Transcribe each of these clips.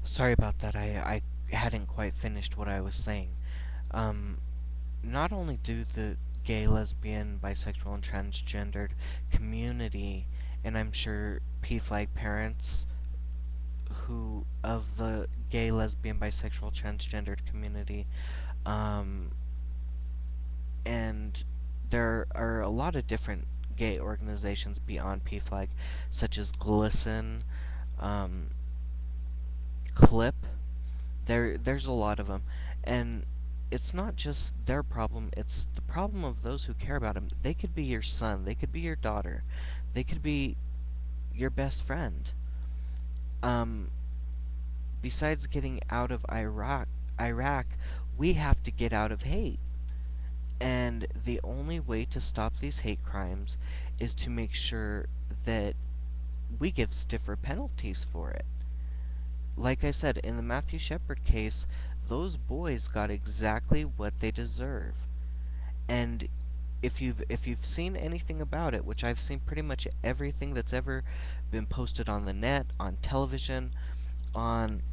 Sorry about that. I hadn't quite finished what I was saying. Um, Not only do the gay, lesbian, bisexual, and transgendered community, and I'm sure P-flag parents who of the gay, lesbian, bisexual, transgendered community, um, and there are a lot of different gay organizations beyond P-flag, such as Glisten, um, Clip. There's a lot of them, and it's not just their problem, it's the problem of those who care about them. They could be your son, they could be your daughter, they could be your best friend. Um, Besides getting out of Iraq, we have to get out of hate. And the only way to stop these hate crimes is to make sure that we give stiffer penalties for it. Like I said, in the Matthew Shepard case, those boys got exactly what they deserve. And if you've seen anything about it, which I've seen pretty much everything that's ever been posted on the net, on television, on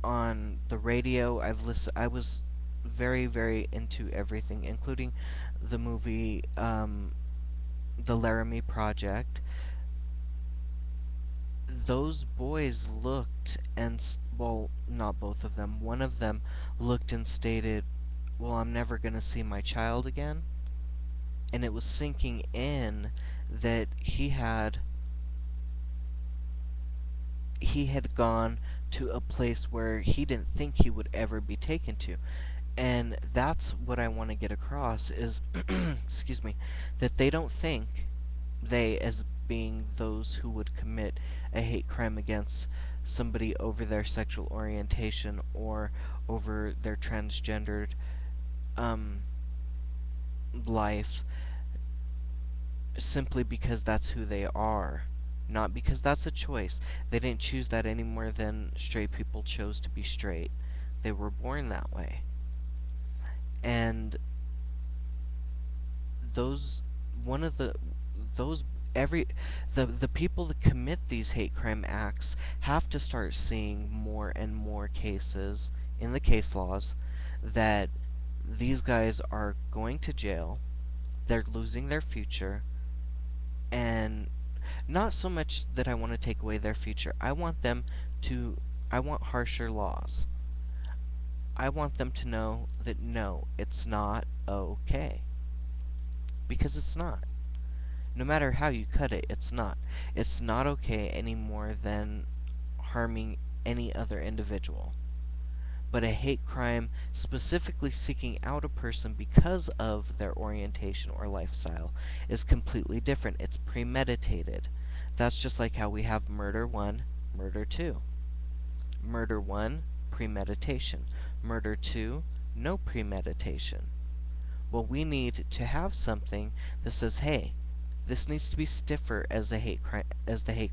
the radio, I was very into everything, including the movie The Laramie Project. Those boys looked and well, not both of them. One of them looked and stated, "Well, I'm never going to see my child again." And it was sinking in that he had gone to a place where he didn't think he would ever be taken to. And that's what I want to get across is excuse me, that they don't think, they as being those who would commit a hate crime against somebody over their sexual orientation or over their transgendered um life, simply because that's who they are, not because that's a choice. They didn't choose that any more than straight people chose to be straight. They were born that way. And those one of those every the people that commit these hate crime acts have to start seeing more and more cases in the case laws that these guys are going to jail, they're losing their future, and not so much that I want to take away their future. To I want harsher laws. I want them to know that no, it's not okay. Because it's not. No matter how you cut it, it's not. It's not okay any more than harming any other individual. But a hate crime specifically seeking out a person because of their orientation or lifestyle is completely different. It's premeditated. That's just like how we have murder 1, murder 2. Murder 1, premeditation. Murder 2, no premeditation. Well, we need to have something that says, hey, this needs to be stiffer as the hate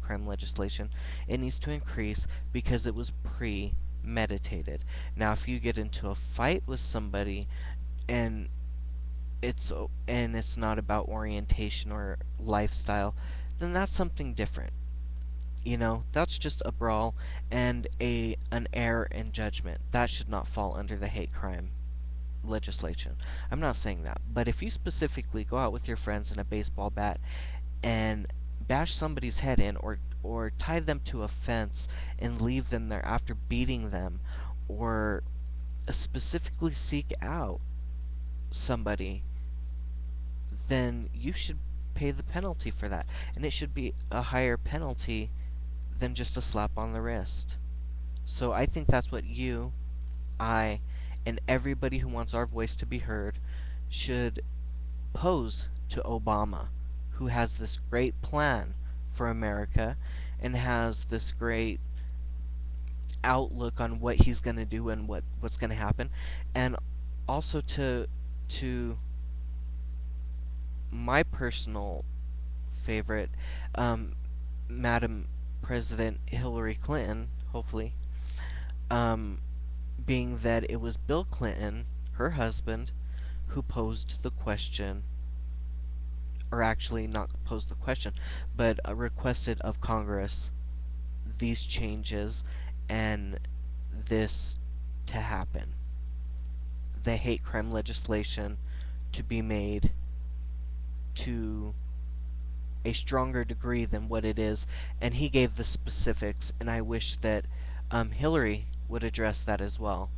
crime legislation. It needs to increase because it was premeditated. Now, if you get into a fight with somebody and it's not about orientation or lifestyle, then that's something different. That's just a brawl and an error in judgment. That should not fall under the hate crime legislation. I'm not saying that, but if you specifically go out with your friends in a baseball bat and bash somebody's head in, or tie them to a fence and leave them there after beating them, or specifically seek out somebody, then you should pay the penalty for that. And it should be a higher penalty than just a slap on the wrist. So I think that's what I, and everybody who wants our voice to be heard should pose to Obama, who has this great plan for America and has this great outlook on what he's going to do and what's going to happen, and also to my personal favorite, Madam President Hillary Clinton, hopefully, um, being that it was Bill Clinton, her husband, who posed the question, or actually not posed the question, but requested of Congress these changes, and this to happen. The hate crime legislation to be made to a stronger degree than what it is, and he gave the specifics, and I wish that Hillary would address that as well.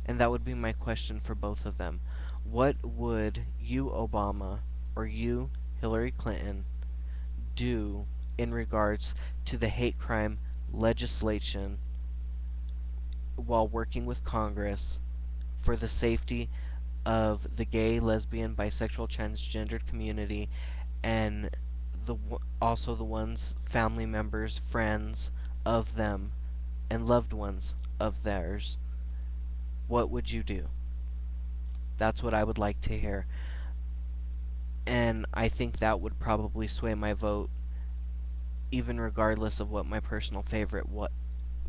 And that would be my question for both of them. What would you, Obama, or you, Hillary Clinton, do in regards to the hate crime legislation while working with Congress for the safety of the gay, lesbian, bisexual, transgendered community and also the ones, family members, friends of them, and loved ones of theirs? What would you do? That's what I would like to hear. And I think that would probably sway my vote, even regardless of what my personal favorite what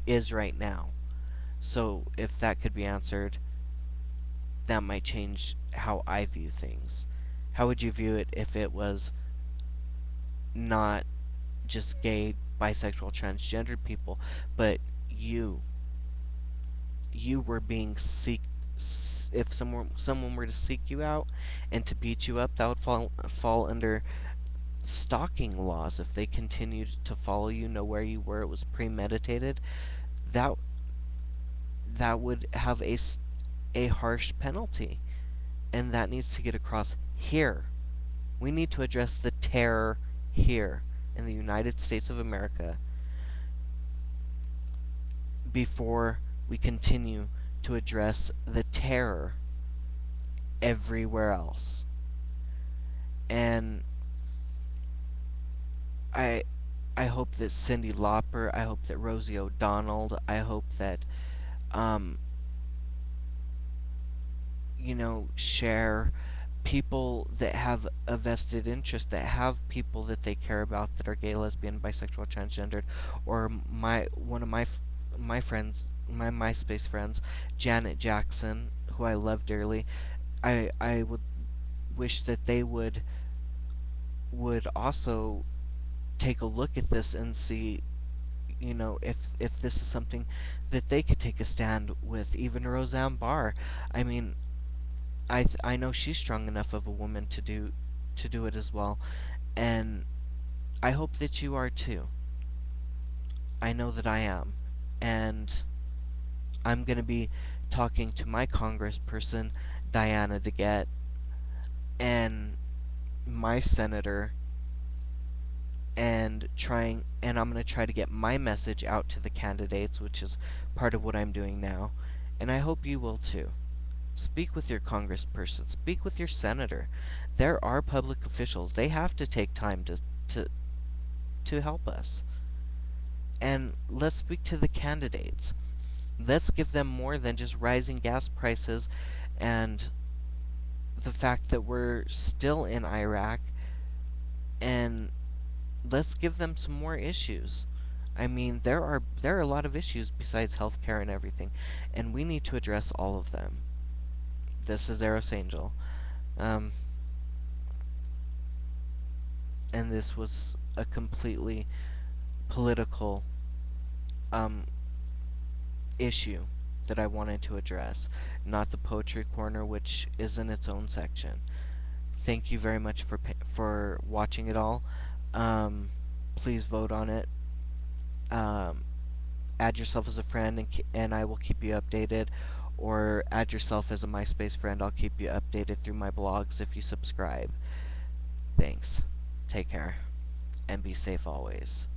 is right now. So if that could be answered, that might change how I view things. How would you view it if it was not just gay, bisexual, transgendered people, but you you were being if someone were to seek you out and to beat you up, that would fall under stalking laws. If they continued to follow you, know where you were, it was premeditated, that that would have a harsh penalty, and that needs to get across here. We need to address the terror here in the United States of America before we continue to address the terror everywhere else. And I I hope that Cyndi Lauper, I hope that Rosie O'Donnell, I hope that um share people that have a vested interest, that have people that they care about that are gay, lesbian, bisexual, transgendered, or one of my friends, my MySpace friends, Janet Jackson, who I love dearly. I would wish that they would also take a look at this and see, if this is something that they could take a stand with. Even Roseanne Barr. I mean, I know she's strong enough of a woman to do it as well, and I hope that you are too. I know that I am, and I'm gonna be talking to my congressperson, Diana DeGette, and my senator, and I'm gonna try to get my message out to the candidates, which is part of what I'm doing now, and I hope you will too. Speak with your congressperson. Speak with your senator. There are public officials. They have to take time to to help us. And let's speak to the candidates. Let's give them more than just rising gas prices and the fact that we're still in Iraq, and let's give them some more issues. I mean, there are a lot of issues besides healthcare and everything, and we need to address all of them. This is Eros Angel. Um, and this was a completely political um, issue that I wanted to address, not the Poetry Corner, which is in its own section. Thank you very much for watching it all. Please vote on it. Um, Add yourself as a friend, and I will keep you updated. Or add yourself as a MySpace friend. I'll keep you updated through my blogs if you subscribe. Thanks. Take care. And be safe always.